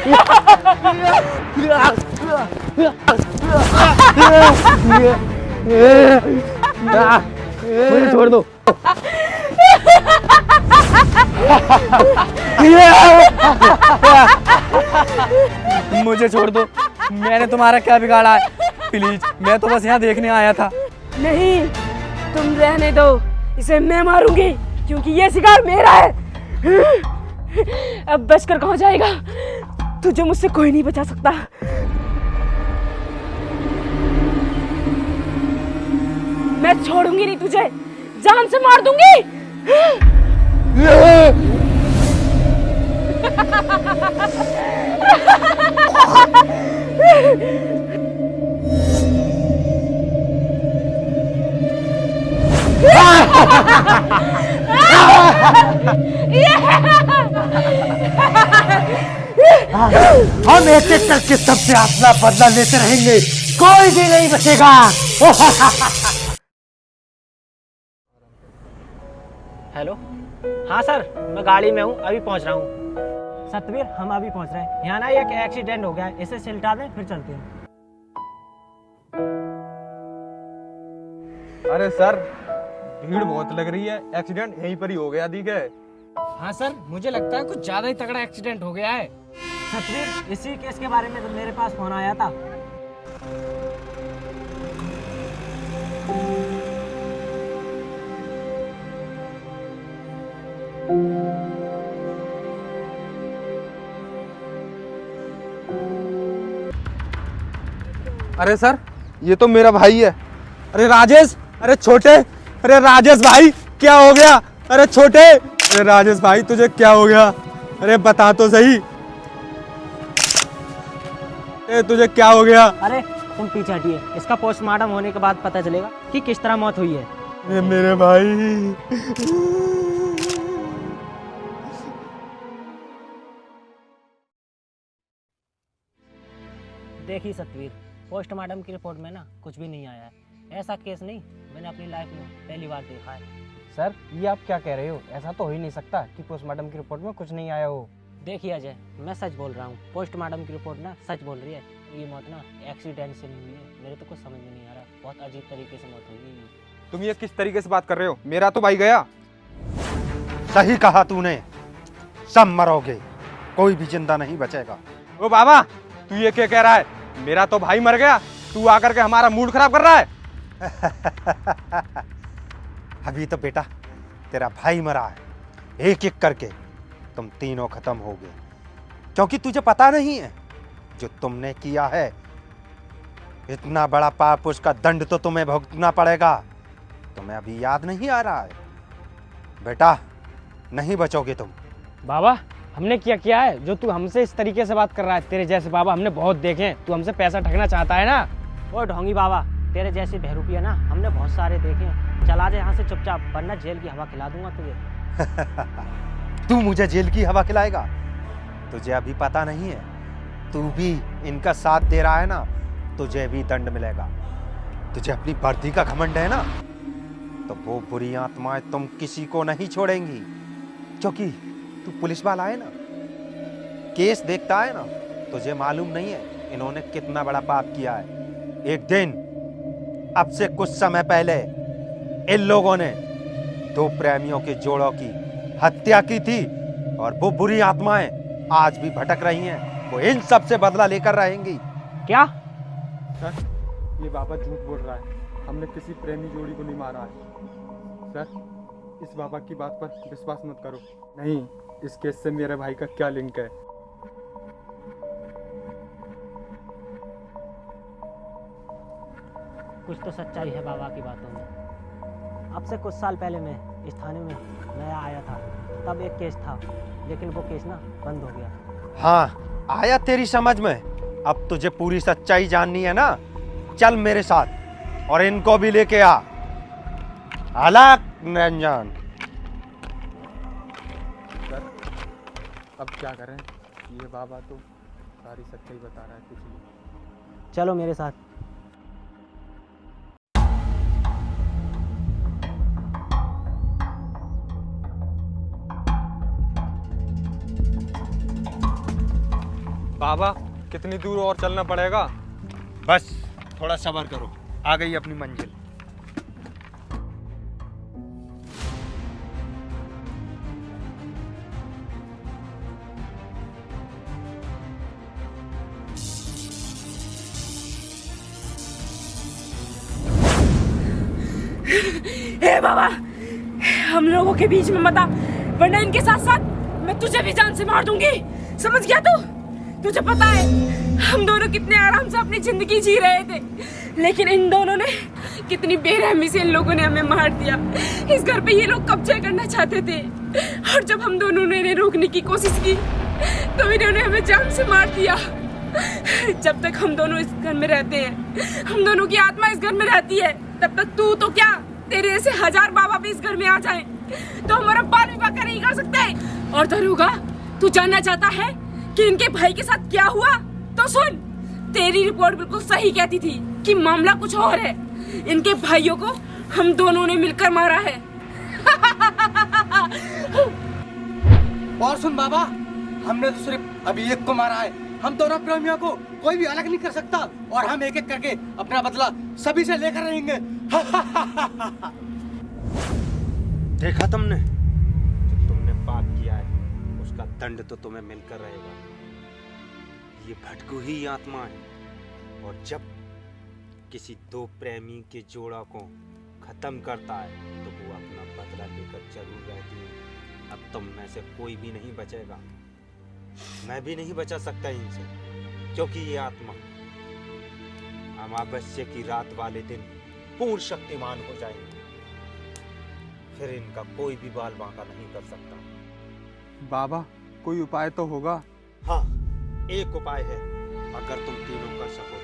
मुझे छोड़ दो। मुझे छोड़ दो, मैंने तुम्हारा क्या बिगाड़ा है? प्लीज, मैं तो बस यहाँ देखने आया था। नहीं, तुम रहने दो, इसे मैं मारूंगी क्योंकि ये शिकार मेरा है। अब बचकर कहाँ जाएगा? तुझे मुझसे कोई नहीं बचा सकता। मैं छोड़ूंगी नहीं तुझे, जान से मार दूंगी। हम एक एक करके सबसे अपना बदला लेते रहेंगे, कोई भी नहीं बचेगा। हेलो, हाँ सर, मैं गाड़ी में हूँ, अभी पहुँच रहा हूँ। सतवीर, हम अभी पहुँच रहे हैं। यहाँ ना एक एक्सीडेंट हो गया है, इसे सिलटा दें फिर चलते हैं। अरे सर, भीड़ बहुत लग रही है, एक्सीडेंट यहीं पर ही हो गया दिख है। हाँ सर, मुझे लगता है कुछ ज्यादा ही तगड़ा एक्सीडेंट हो गया है। सतवीर, इसी केस के बारे में तो मेरे पास फोन आया था। अरे सर, ये तो मेरा भाई है। अरे राजेश, अरे छोटे, अरे राजेश भाई, क्या हो गया? अरे छोटे, अरे राजेश भाई, तुझे क्या हो गया? अरे बता तो सही, तुझे क्या हो गया? अरे तुम पीछे हटिए, इसका पोस्टमार्टम होने के बाद पता चलेगा कि किस तरह मौत हुई है। अरे मेरे भाई। देखिए सतवीर, पोस्टमार्टम की रिपोर्ट में ना कुछ भी नहीं आया है। ऐसा केस नहीं मैंने अपनी लाइफ में पहली बार देखा है। सर, ये आप क्या कह रहे हो? ऐसा तो हो ही नहीं सकता कि पोस्टमार्टम की रिपोर्ट में कुछ नहीं आया हो। देखिए अजय, मैं सच बोल रहा हूँ, पोस्टमार्टम की रिपोर्ट ना सच बोल रही है। ये मौत ना एक्सीडेंट से नहीं हुई है, मेरे तो कुछ समझ में नहीं आ रहा, बहुत अजीब तरीके से मौत हुई है। तुम ये किस तरीके से बात कर रहे हो? मेरा तो भाई गया। सही कहा तूने, सब मरोगे, कोई भी जिंदा नहीं बचेगा। ओ बाबा, तू ये क्या कह रहा है? मेरा तो भाई मर गया, तू आकर के हमारा मूड खराब कर रहा है। अभी तो बेटा तेरा भाई मरा है, एक एक करके तुम तीनों खत्म हो गए, क्योंकि तुझे पता नहीं है जो तुमने किया है, इतना बड़ा पाप, उसका दंड तो तुम्हें भुगतना पड़ेगा। तुम्हें अभी याद नहीं आ रहा है? बेटा नहीं बचोगे तुम। बाबा, हमने क्या किया है जो तू हमसे इस तरीके से बात कर रहा है? तेरे जैसे बाबा हमने बहुत देखे हैं, तू हमसे पैसा ठगना चाहता है ना? ओ ढोंगी बाबा, तेरे जैसे बहरूपिया ना हमने बहुत सारे देखे हैं। चला जा यहाँ से चुपचाप, वरना जेल की हवा खिला दूंगा तुझे। तू मुझे जेल की हवा खिलाएगा? तुझे अभी पता नहीं है, तू भी इनका साथ दे रहा है ना, तुझे भी दंड मिलेगा। तुझे अपनी वर्दी का घमंड है ना, तो वो बुरी आत्माएं तुम किसी को नहीं छोड़ेंगी, क्योंकि तू पुलिस वाला है ना, केस देखता है ना, तुझे मालूम नहीं है इन्होंने कितना बड़ा पाप किया है। एक दिन, अब से कुछ समय पहले, इन लोगों ने दो प्रेमियों के जोड़ों की हत्या की थी, और वो बुरी आत्माएं आज भी भटक रही हैं, वो इन सब से बदला लेकर रहेंगी। क्या? सर, ये बाबा झूठ बोल रहा है, हमने किसी प्रेमी जोड़ी को नहीं मारा है। सर, इस बाबा की बात पर विश्वास मत करो। नहीं, इस केस से मेरे भाई का क्या लिंक है? कुछ तो सच्चाई है बाबा की बातों में। अब से कुछ साल पहले मैं इस थाने में नया आया था, तब एक केस था, लेकिन वो केस ना बंद हो गया। हाँ, आया तेरी समझ में। अब तुझे पूरी सच्चाई जाननी है ना, चल मेरे साथ और इनको भी लेके आ। अलग निरंजन। सर, अब क्या करें? ये बाबा तो सारी सच्चाई बता रहा है, कुछ नहीं। चलो मेरे साथ। बाबा कितनी दूर और चलना पड़ेगा? बस थोड़ा सब्र करो, आ गई अपनी मंजिल। हे बाबा, हम लोगों के बीच में मत आ, वरना इनके साथ साथ मैं तुझे भी जान से मार दूंगी। समझ गया तू? तुझे पता है हम दोनों कितने आराम से अपनी जिंदगी जी रहे थे, लेकिन इन दोनों ने कितनी बेरहमी से इन लोगों ने हमें मार दिया। इस घर पे ये लोग कब्जा करना चाहते थे, और जब हम दोनों ने इन्हें रोकने की कोशिश की तो इन्होंने हमें जान से मार दिया। जब तक हम दोनों इस घर में रहते हैं, हम दोनों की आत्मा इस घर में रहती है, तब तक तू तो क्या, तेरे जैसे 1000 बाबा भी इस घर में आ जाएं तो हमारा बाल विवाह नहीं कर सकते। और दरोगा, तू जानना चाहता है कि इनके भाई के साथ क्या हुआ? तो सुन, तेरी रिपोर्ट बिल्कुल सही कहती थी कि मामला कुछ और है। इनके भाइयों को हम दोनों ने मिलकर मारा है। और सुन बाबा, हमने तो सिर्फ अभी एक को मारा है। हम दोनों प्रेमियों को कोई भी अलग नहीं कर सकता, और हम एक एक करके अपना बदला सभी से लेकर रहेंगे। देखा तुमने, जो तुमने पाप किया है उसका दंड तो तुम्हें मिलकर रहेगा। ये भटकू ही आत्मा है, और जब किसी दो प्रेमी के जोड़ा को खत्म करता है तो वो अपना बदला लेकर जरूर रहती है। अब तुम में से कोई भी नहीं बचेगा, मैं भी नहीं बचा सकता इनसे, क्योंकि ये आत्मा अमावस्या की रात वाले दिन पूर्ण शक्तिमान हो जाएंगे। फिर इनका कोई भी बाल बांका नहीं कर सकता। बाबा कोई उपाय तो होगा? हाँ, एक उपाय है, अगर तुम तीनों कर सको।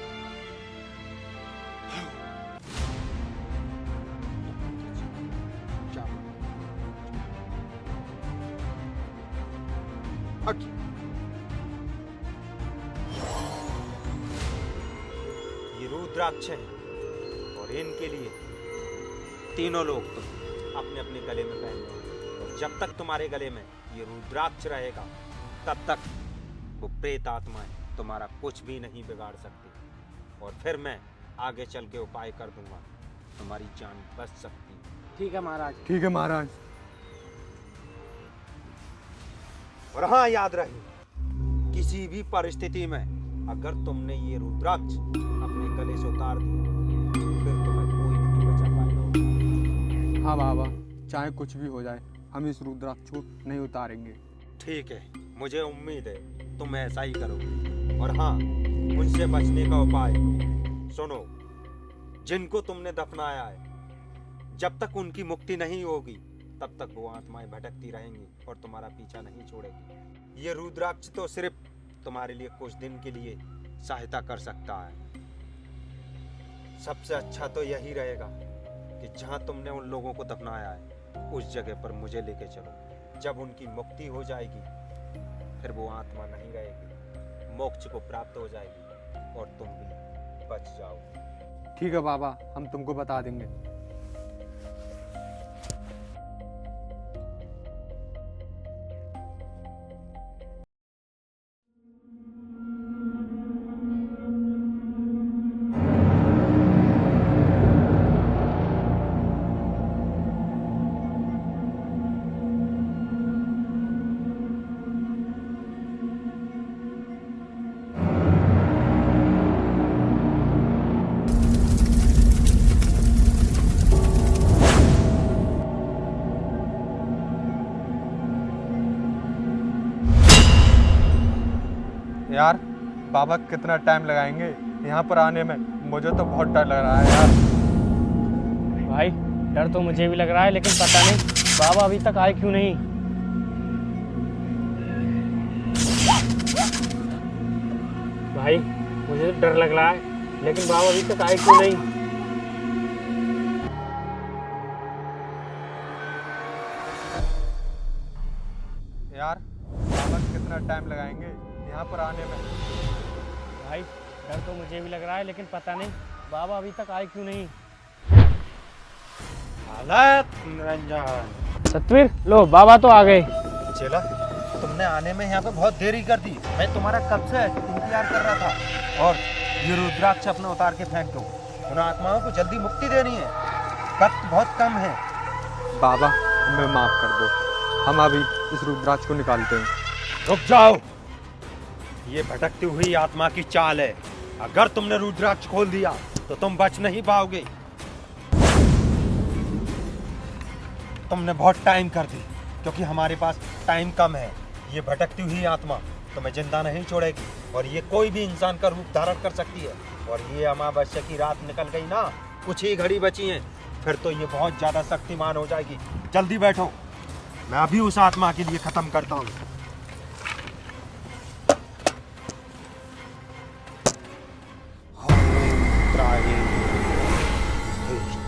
हट। ये रुद्राक्ष है, और इनके लिए तीनों लोग तुम अपने अपने गले में पहन लो, और जब तक तुम्हारे गले में ये रुद्राक्ष रहेगा तब तक वो प्रेत आत्माएं तुम्हारा कुछ भी नहीं बिगाड़ सकती। और फिर मैं आगे चल के उपाय कर दूंगा, तुम्हारी जान बच सकती है। ठीक है महाराज। ठीक है महाराज। और हाँ, याद रहे, किसी भी परिस्थिति में अगर तुमने ये रुद्राक्ष अपने गले से उतार दिया फिर तुम्हें कोई नहीं बचा पाएगा। हाँ बाबा, चाहे कुछ भी हो जाए हम इस रुद्राक्ष को नहीं उतारेंगे। ठीक है, मुझे उम्मीद है तुम ऐसा ही करोगे। और हाँ, उनसे बचने का उपाय सुनो। जिनको तुमने दफनाया है, जब तक उनकी मुक्ति नहीं होगी तब तक वो आत्माएं भटकती रहेंगी और तुम्हारा पीछा नहीं छोड़ेगी। ये रुद्राक्ष तो सिर्फ तुम्हारे लिए कुछ दिन के लिए सहायता कर सकता है। सबसे अच्छा तो यही रहेगा कि जहां तुमने उन लोगों को दफनाया है उस जगह पर मुझे लेके चलो। जब उनकी मुक्ति हो जाएगी फिर वो आत्मा नहीं रहेगी, मोक्ष को प्राप्त हो जाएगी और तुम भी बच जाओगे। ठीक है बाबा, हम तुमको बता देंगे। यार बाबा कितना टाइम लगाएंगे यहाँ पर आने में? मुझे तो बहुत डर लग रहा है यार। भाई डर तो मुझे भी लग रहा है, लेकिन पता नहीं बाबा अभी तक आए क्यों नहीं। भाई मुझे तो डर लग रहा है, लेकिन बाबा अभी तक आए क्यों नहीं। यार बाबा कितना टाइम लगाएंगे यहाँ पर आने में? भाई डर तो मुझे भी लग रहा है, लेकिन पता नहीं बाबा अभी तक आए क्यों नहीं। हालत निरंजन। सतवीर, लो बाबा तो आ गए। चला, तुमने आने में यहाँ पे बहुत देरी कर दी। मैं तुम्हारा कब से इंतजार कर रहा था। और ये रुद्राक्ष अपना उतार के फेंक दो। उन आत्माओं को जल्दी मुक्ति देनी है, वक्त बहुत कम है। बाबा हमें माफ कर दो, हम अभी इस रुद्राक्ष को निकालते हैं। रुक जाओ, ये भटकती हुई आत्मा की चाल है। अगर तुमने रुद्राक्ष खोल दिया तो तुम बच नहीं पाओगे। तुमने बहुत टाइम कर दी, क्योंकि हमारे पास टाइम कम है। ये भटकती हुई आत्मा तुम्हें जिंदा नहीं छोड़ेगी, और ये कोई भी इंसान का रूप धारण कर सकती है। और ये अमावस्या की रात निकल गई ना, कुछ ही घड़ी बची है, फिर तो ये बहुत ज्यादा शक्तिमान हो जाएगी। जल्दी बैठो, मैं अभी उस आत्मा के लिए खत्म करता हूँ।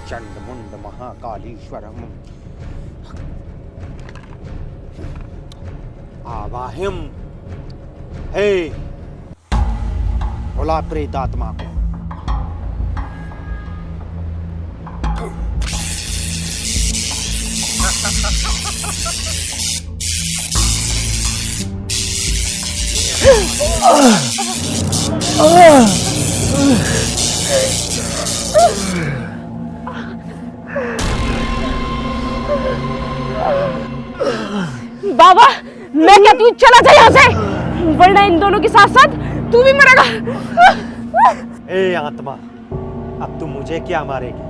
चंड मुंड महाकालीश्वरम आवाहिम। हे, बुला प्रेतात्मा को। बाबा मैं कहती हूँ चला जा यहाँ से, वरना इन दोनों के साथ साथ तू भी मरेगा। ए आत्मा, अब तू मुझे क्या मारेगी?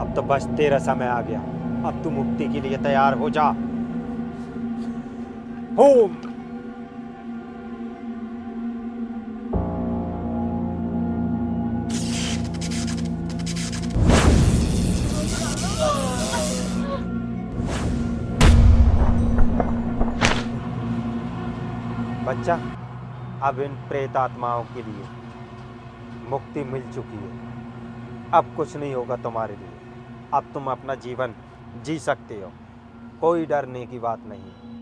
अब तो बस तेरा समय आ गया। अब तू मुक्ति के लिए तैयार हो जा। ओम। बच्चा, अब इन प्रेत आत्माओं के लिए मुक्ति मिल चुकी है। अब कुछ नहीं होगा तुम्हारे लिए। अब तुम अपना जीवन जी सकते हो, कोई डरने की बात नहीं।